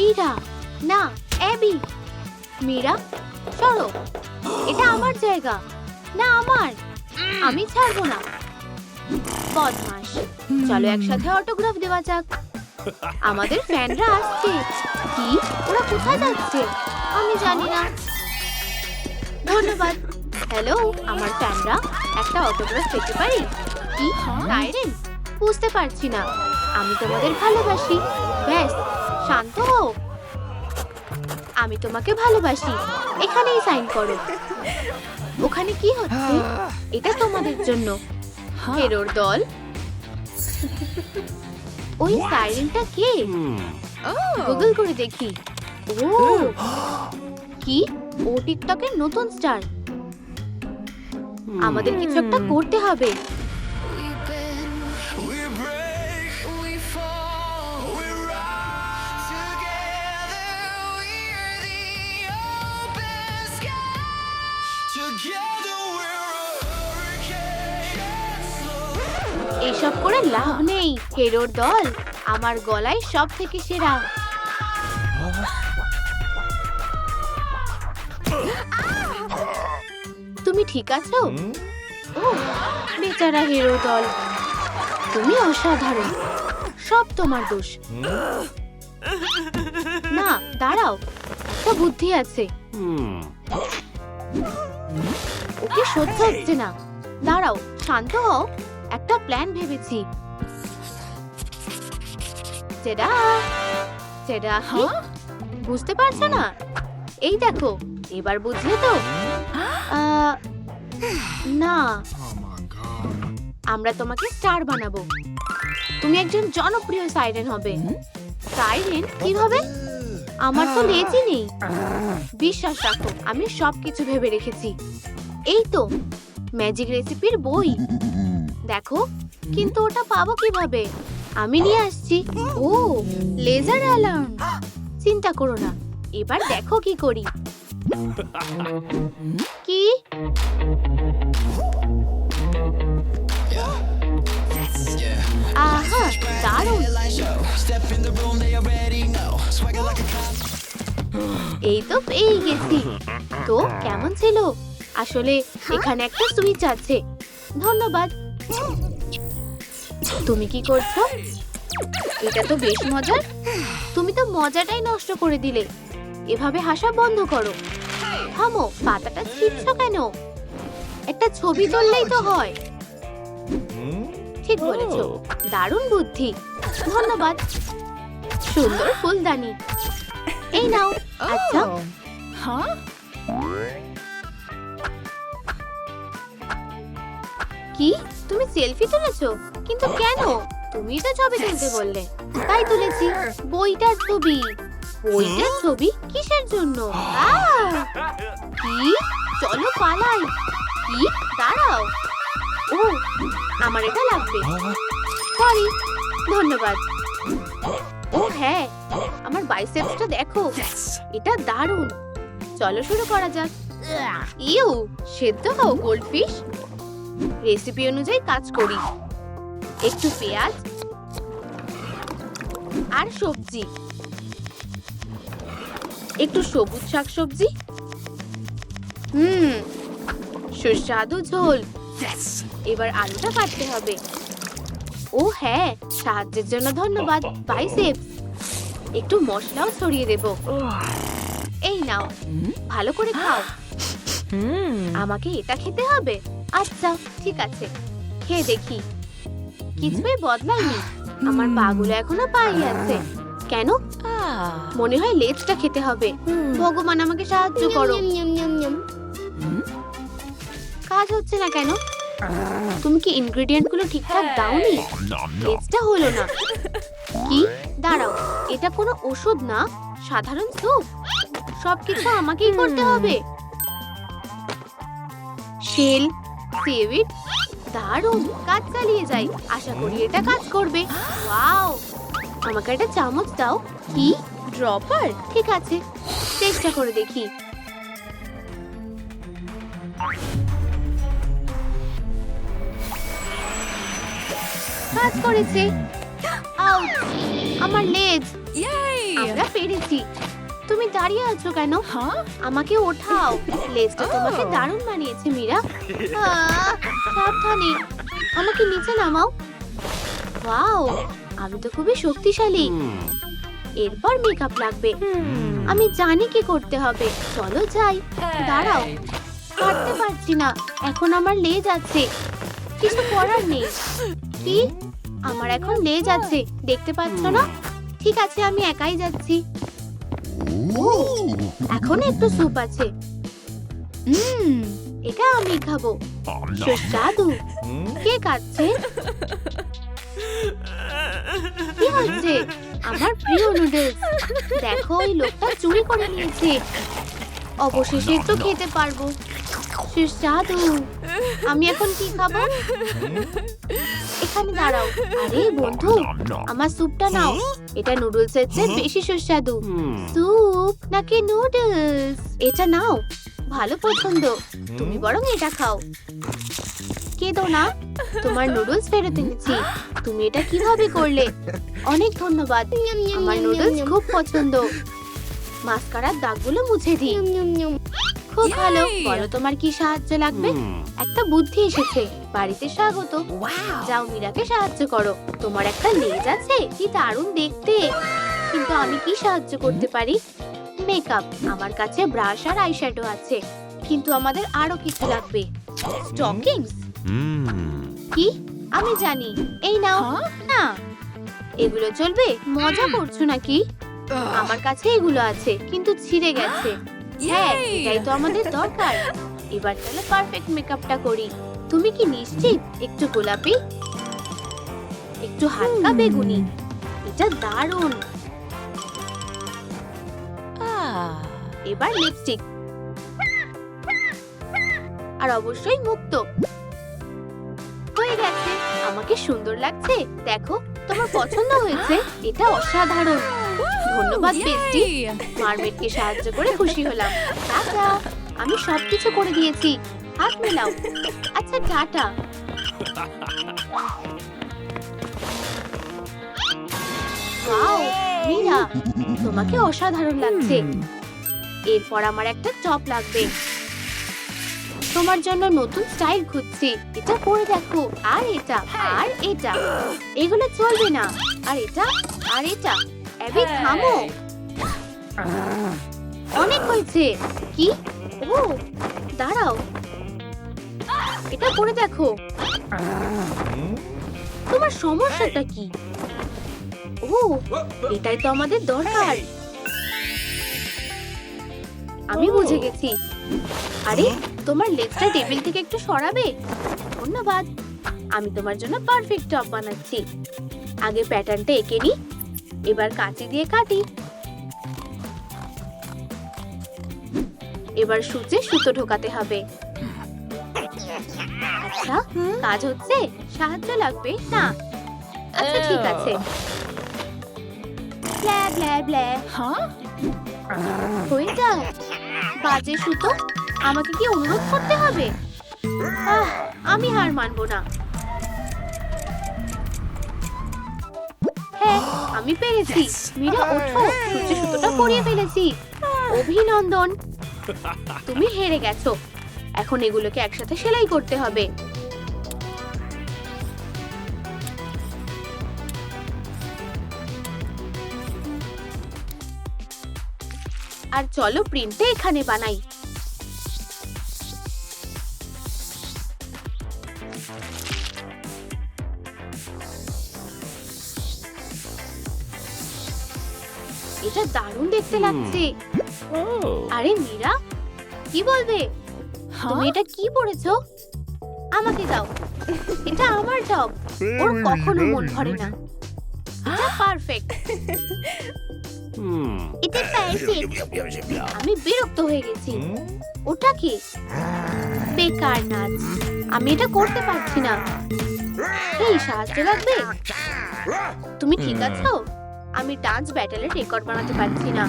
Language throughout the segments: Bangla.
মীরা না, অ্যাবি। মীরা সরো, এটা আমার জায়গা। না আমার, আমি ছাড়বো না। বদমাশ, চলো একসাথে অটোগ্রাফ দেওয়া যাক। আমাদের ফ্যানরা আসছে। কি, ওরা কোথায় যাচ্ছে? আমি জানি না। ধন্যবাদ। হ্যালো, আমার ফ্যানরা, একটা অটোগ্রাফ পেতে পারি? কি সাইরেন? বুঝতে পারছি না। আমি তোমাদের ভালোবাসি। ব্যাস, শান্ত হও। আমি তোমাকে ভালোবাসি। এখানেই সাইন করো। ওখানে কি হচ্ছে? এটা তোমাদের জন্য। হেরোর দল। ওই সাইরেনটা কে? গুগল করে দেখি। ও কি, ও টিকটকের নতুন স্টার। আমাদের কিছু একটা করতে হবে। এসব করে লাভ নেই। হেরোর দল, আমার গলায় সব থেকে সেরা। তুমি ঠিক আছো? ও বেচারা হেরো দল, তুমি অসাধারণ। সব তোমার দোষ। না দাঁড়াও, একটা বুদ্ধি আছে। ওকে সহ্য হচ্ছে না। দাঁড়াও, শান্ত হও। একটা প্ল্যান ভেবেছি। জেডা জেডা, কি বুঝতে পারছো না? এই দেখো, এবার বুঝলে তো? না, আমরা তোমাকে স্টার বানাবো। তুমি একজন জনপ্রিয় সাইরেন হবে। সাইরেন কিভাবে? আমার তো লেজই নেই। বিশ্বাস রাখো, আমি সবকিছু ভেবে রেখেছি। এই তো ম্যাজিক রেসিপির বই। দেখো, কিন্তু ওটা পাবো কিভাবে? আমি নিয়ে আসছি। ও লেজার অ্যালার্ম। চিন্তা করো না, এবার দেখো কি করি। কি? আহা, দারুণ। এই তো পেয়ে গেছি। তো কেমন ছিল? আসলে এখানে একটা সুইচ আছে। ধন্যবাদ। তুমি কি করছো? এটা তো বেশ মজার। তুমি তো মজাটাই নষ্ট করে দিলে। এভাবে হাসা বন্ধ করো। থামো, পাতাটা ছিঁড়ছো কেন? একটা ছবি তুললেই তো হয়। ঠিক বলেছো, দারুণ বুদ্ধি। ধন্যবাদ। সুন্দর ফুলদানি। এই নাও। আচ্ছা, কি তুমি সেলফি তুলেছো? কিন্তু কেন? তুমি তো ছবি তুলতে বললে, তাই তুলেছি। বইটার ছবি। বইটার ছবি কিসের জন্য? কি? চলো পালাই। কি? দাঁড়াও। ও, আমার এটা লাগবে। সরি। ধন্যবাদ। ও হ্যাঁ, আমার বাইসেপসটা দেখো। এটা দারুণ। চলো শুরু করা যাক। ইউ, সেদ্ধ হও গোল্ডফিশ। রেসিপি অনুযায়ী কাজ করি। একটু পেঁয়াজ আর সবজি, একটু সবুজ শাকসবজি। সুস্বাদু ঝোল। এবার আলুটা কাটতে হবে। ও হ্যাঁ, সাহায্যের জন্য ধন্যবাদ বাইসেপস। একটু মশলাও ছড়িয়ে দেব। এই নাও, ভালো করে খাও। আমাকে এটা খেতে হবে? আচ্ছা ঠিক আছে, খেয়ে দেখি। কিছুই বদলায়নি। আমার পাগুলো এখনো পাই আছে। কেন? মনে হয় লেজটা খেতে হবে। ভগবান আমাকে সাহায্য করো। কাজ হচ্ছে না কেন? তুমি কি ইনগ্রেডিয়েন্ট গুলো ঠিকঠাক দাওনি? লেজটা হলো না। কি? দাঁড়াও, এটা কোনো ওষুধ না, সাধারণ স্যুপ। সবকিছু আমাকেই করতে হবে। শেল, সিউইড, দারুণ। কাজ চালিয়ে যাই, আশা করি এটা কাজ করবে। ওয়াও, আমাকে একটা চামচ দাও। কি? ড্রপার? ঠিক আছে, চেষ্টা করে দেখি। কাজ করেছে। আউট! আমার লেজ! আমরা পেরেছি। তুমি দাঁড়িয়ে আছো কেন? আমাকে ওঠাও। লেজটা তোমাকে দারুণ মানিয়েছে মীরা। সাবধানে, আমাকে নিচে নামাও। ওয়াও, আমি তো খুবই শক্তিশালী। এরপর মেকআপ লাগবে। আমি জানি কি করতে হবে। চলো যাই। দাঁড়াও, হাঁটতে পারছি না। এখন আমার লেজ আছে, কিছু করার নেই। কি? আমার এখন লেজ আছে, দেখতে পাচ্ছ না? ঠিক আছে, আমি একাই যাচ্ছি। এখন একটু স্যুপ আছে। এটা আমি খাবো। সুস্বাদু। কে কাঁদছে? কি হচ্ছে? আমার প্রিয় নুডলস। দেখো, ওই লোকটা চুরি করে নিয়েছে। অবশেষে একটু খেতে পারবো। সুস্বাদু। আমি এখন কি খাবো? এখানে দাঁড়াও। আরে বন্ধু, আমার স্যুপটা নাও। এটা নুডলসের চেয়ে বেশি সুস্বাদু। স্যুপ নাকি নুডলস? এটা নাও, ভালো পছন্দ। তুমি বরং এটা খাও। কেঁদো না, তোমার নুডলস ফেরত এনেছি। তুমি এটা কিভাবে করলে? অনেক ধন্যবাদ। আমার নুডলস খুব পছন্দ। মাস্কারার দাগগুলো মুছে দিই। খুব ভালো। বলো তোমার কি সাহায্য লাগবে? একটা বুদ্ধি এসেছে। বাড়িতে স্বাগত। যাও, মীরাকে সাহায্য করো। তোমার একটা লেজ আছে, কি দারুণ দেখতে। কিন্তু আমি কি সাহায্য করতে পারি? মেকআপ। আমার কাছে ব্রাশ আর আইশ্যাডো আছে, কিন্তু আমাদের আরো কিছু লাগবে। স্টকিংস। কি? আমি জানি। এই নাও। না, এগুলো চলবে? মজা করছো নাকি? আমার কাছে এগুলো আছে, কিন্তু ছিঁড়ে গেছে। হ্যাঁ, এটাই তো আমাদের দরকার। এবার তাহলে পারফেক্ট মেকআপটা করি। তুমি কি নিশ্চিত? একটু গোলাপি, একটু হালকা বেগুনি। এটা দারুণ। এবার লিপস্টিক, আর অবশ্যই মুক্ত। হয়ে গেছে। আমাকে সুন্দর লাগছে। দেখো, তোমার পছন্দ হয়েছে? এটা অসাধারণ। ধন্যবাদ বেস্টি। মারমেডকে সাহায্য করে খুশি হলাম। টাটা। আমি সবকিছু করে দিয়েছি। হাত মেলাও। আচ্ছা, টাটা। ওয়াও, মীরা, তোমাকে অসাধারণ লাগছে। এরপর আমার একটা টপ লাগবে। তোমার জন্য নতুন স্টাইল খুঁজছি। এটা পরে দেখো। আর এটা, আর এটা। এগুলো চলবে না। আর এটা, আর এটা। অ্যাবি, থামো। অনেক হয়েছে। কি? ও, দাঁড়াও। এটা পরে দেখো। তোমার সমস্যাটা কি? ও, এটাই তো আমাদের দরকার। আমি বুঝে গেছি। আরে, তোমার লেগটা টেবিল থেকে একটু সরাবে? ধন্যবাদ। আমি তোমার জন্য পারফেক্ট টপ বানাচ্ছি। আগে প্যাটার্নটা এঁকে নি, এবার কাঁচি দিয়ে কাটি। এবার সূচে সুতো ঢোকাতে হবে। আচ্ছা, কাজ হচ্ছে। সাহায্য লাগবে? না। আচ্ছা, ঠিক আছে। ব্লা ব্লা ব্লা। হয়ে যাও। বাজে সুতো, আমাকে কি অনুরোধ করতে হবে? আমি হার মানবো না। হ্যাঁ, আমি পেরেছি। মীরা, ওঠো। সূচে সুতোটা পরিয়ে ফেলেছি। অভিনন্দন, তুমি হেরে গেছো। এখন এগুলোকে একসাথে সেলাই করতে হবে। আর চলো প্রিন্টে এখানে বানাই। এটা দারুণ দেখতে লাগছে। আরে মীরা, কি বলবে? তুমি এটা কি পরেছো? আমাকে দাও। এটা আমার টপ। ওর কখনো মন ভরে না। এটা পারফেক্ট। এটা পারফেক্ট। আমি বিরক্ত হয়ে গেছি। ওটা কি? বেকার নাচ। আমি এটা করতে পারছি না। এই, সাহায্য লাগবে? তুমি ঠিক আছো? আমি ডান্স ব্যাটেলের রেকর্ড বানাতে পারছি না।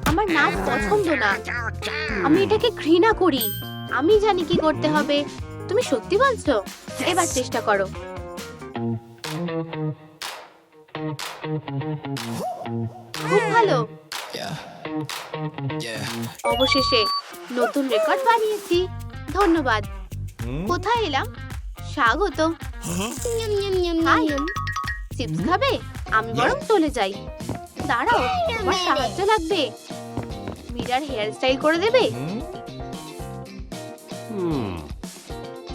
আমার নাচ পছন্দ না। আমি এটাকে ঘৃণা করি। আমি জানি কি করতে হবে। তুমি সত্যি বলছো? এবার চেষ্টা করো। খুব ভালো। Yeah. Yeah. অবশেষে নতুন রেকর্ড বানিয়েছি। ধন্যবাদ। কোথায় এলাম? স্বাগত। হাই। চিপস খাবে? আমি বরং চলে যাই। দাঁড়াও, তোমার সাহায্য লাগবে। মিরার হেয়ার স্টাইল করে দেবে?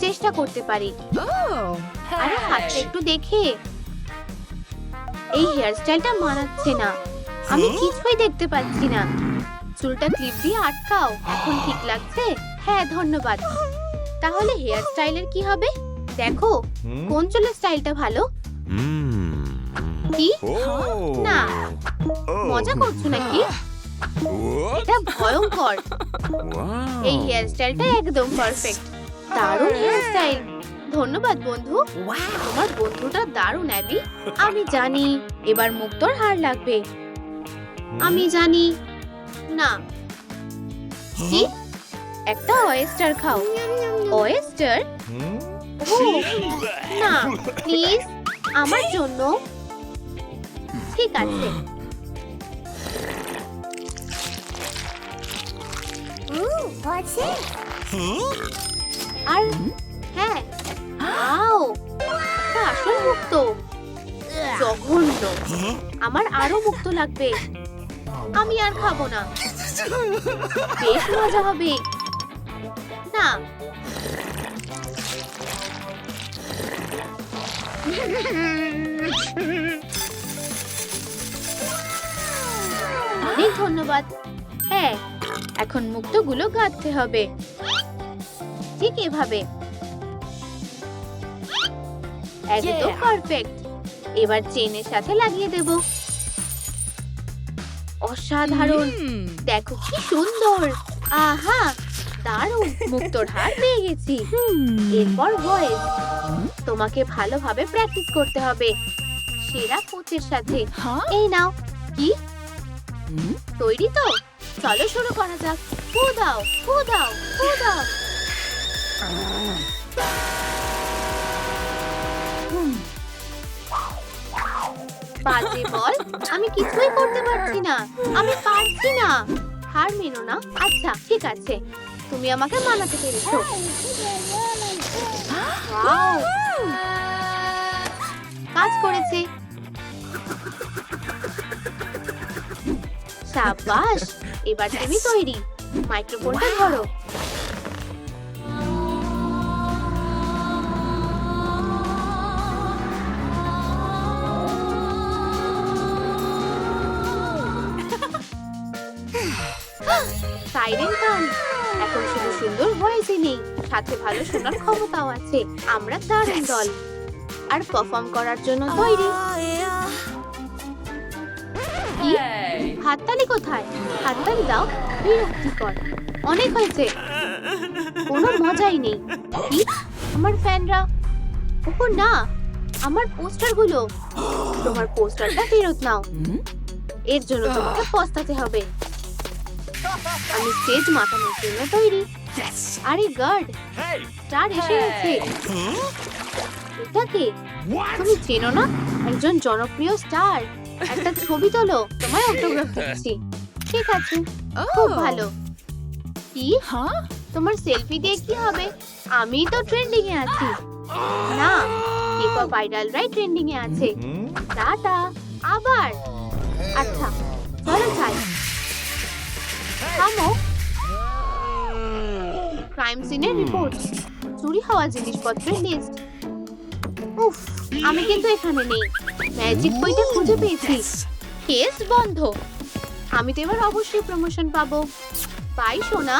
চেষ্টা করতে পারি। আরে হাতটা একটু দেখে। এই হেয়ার স্টাইলটা মানাচ্ছে না। আমি কিছুই দেখতে পাচ্ছি না। চুলটা ক্লিপ দিয়ে আটকাও। এখন ঠিক লাগছে? হ্যাঁ, ধন্যবাদ। তাহলে হেয়ার স্টাইলের কি হবে? দেখো, কোন চুলের স্টাইলটা ভালো? কি? না, মজা করছো নাকি? এটা ভয়ঙ্কর। এই হেয়ার স্টাইলটা একদম পারফেক্ট। দারুণ হেয়ার স্টাইল। ধন্যবাদ বন্ধু। তোমার বন্ধুটা দারুণ অ্যাবি। আমি জানি। এবার মুক্তোর হার লাগবে। আমি জানি। না। কি? একটা ওয়েস্টার খাও। ওয়েস্টার? ও না, প্লিজ আমার জন্য। ঠিক আছে। আর হ্যাঁ, আও, এটা আসল মুক্তো। জঘন্য। আমার আরো মুক্তো লাগবে। আমি আর খাবো না। বেশ মজা হবে। না। অনেক ধন্যবাদ। হ্যাঁ, এখন মুক্তোগুলো গাঁথতে হবে। ঠিক এভাবে। একদম পারফেক্ট। এবার চেনের সাথে লাগিয়ে দেব। অসাধারণ। দেখো কি সুন্দর। আহা, দারুণ। মুক্তোর হার পেয়ে গেছি। এরপর ভয়েস। তোমাকে ভালোভাবে প্র্যাকটিস করতে হবে। সেরা কোচের সাথে। এই নাও। কি? তৈরি তো? চলো শুরু করা যাক। ফু দাও, ফু দাও, ফু দাও। বাজে বল। আমি কিছুই করতে পারছি না। আমি পারছি না। হার মেনো না। আচ্ছা, ঠিক আছে। তুমি আমাকে মানাতে পেরেছো। ওয়াও, কাজ করেছে। সাবাস। এবার তুমি তৈরি। মাইক্রোফোনটা ধরো। সাইরেন গান। এখন শুধু সুন্দর ভয়েসই নেই, সাথে ভালো শোনার ক্ষমতাও আছে। আমরা দারুণ দল। আর পারফর্ম করার জন্য তৈরি। কি? হাততালি কোথায়? হাততালি দাও। বিরক্তিকর। অনেক হয়েছে। কোনো মজাই নেই। কি? আমার ফ্যানরা। ওহ না, আমার পোস্টারগুলো। তোমার পোস্টারটা ফেরত নাও। এর জন্য তোমাকে পস্তাতে হবে। আমি স্টেজ মাতানোর জন্য তৈরি। আরে গার্ড, স্টার এসে গেছে। এটা কে? তুমি চেনো না? একজন জনপ্রিয় স্টার। একটা ছবি তোলো, তোমায় অটোগ্রাফ দিচ্ছি। ঠিক আছে, খুব ভালো। কি? তোমার সেলফি দিয়ে কি হবে? আমি তো ট্রেন্ডিং এ আছি। না, কেপা ভাইরালরাই ট্রেন্ডিং এ আছে। টাটা। আবার? আচ্ছা, চলো যাই। থামো। ক্রাইম সিনের রিপোর্ট। চুরি হওয়া জিনিসপত্রের লিস্ট। উফ, আমি কিন্তু এখানে নেই। ম্যাজিক বইটা খুঁজে পেয়েছি। কেস বন্ধ। আমি তো এবার অবশ্যই প্রমোশন পাবো। বাই সোনা।